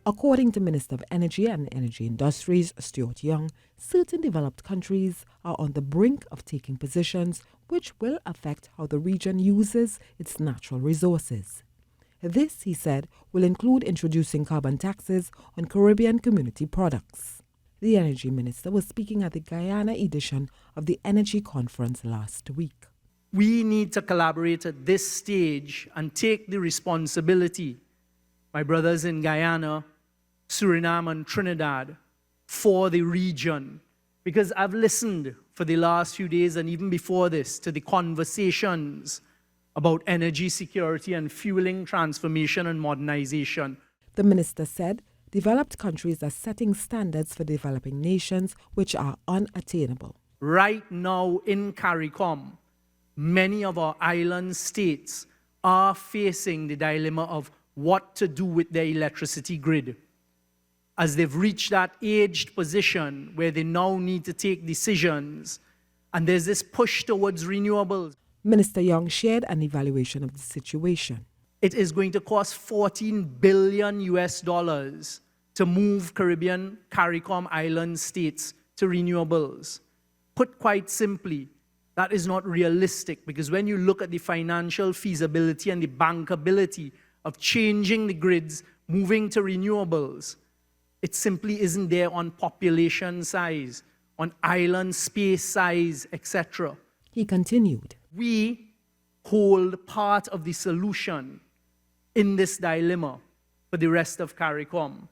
According to Minister of Energy and Energy Industries, Stuart Young, certain developed countries are on the brink of taking positions which will affect how the region uses its natural resources. This, he said, will include introducing carbon taxes on Caribbean community products. The Energy Minister was speaking at the Guyana edition of the Energy Conference last week. We need to collaborate at this stage and take the responsibility, my brothers in Guyana, Suriname and Trinidad, for the region. Because I've listened for the last few days and even before this to the conversations about energy security and fueling transformation and modernization. The minister said developed countries are setting standards for developing nations which are unattainable. Right now in CARICOM, many of our island states are facing the dilemma of what to do with their electricity grid, as they've reached that aged position where they now need to take decisions, and there's this push towards renewables. Minister Young shared an evaluation of the situation. It is going to cost $14 billion to move Caribbean CARICOM island states to renewables. Put quite simply, that is not realistic, because when you look at the financial feasibility and the bankability of changing the grids, moving to renewables, it simply isn't there on population size, on island space size, etc. He continued. We hold part of the solution in this dilemma for the rest of CARICOM.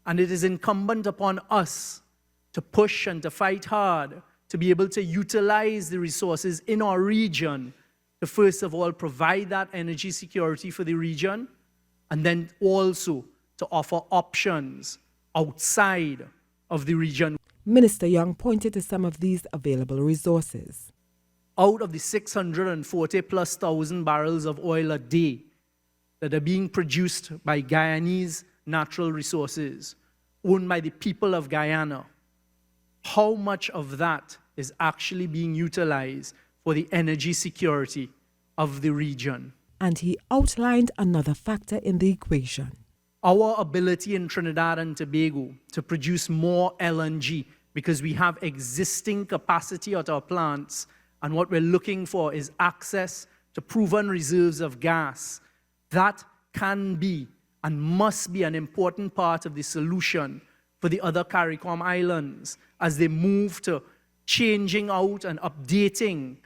And it is incumbent upon us to push and to fight hard to be able to utilize the resources in our region to first of all provide that energy security for the region, and then also to offer options outside of the region. Minister Young pointed to some of these available resources. Out of the 640,000+ barrels of oil a day that are being produced by Guyanese natural resources owned by the people of Guyana, how much of that is actually being utilized for the energy security of the region? And he outlined another factor in the equation. Our ability in Trinidad and Tobago to produce more LNG, because we have existing capacity at our plants, and what we're looking for is access to proven reserves of gas. That can be and must be an important part of the solution for the other CARICOM islands as they move to changing out and updating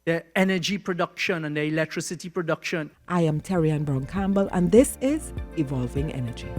their energy production and their electricity production. I am Terry Ann Brown Campbell, and this is Evolving Energy.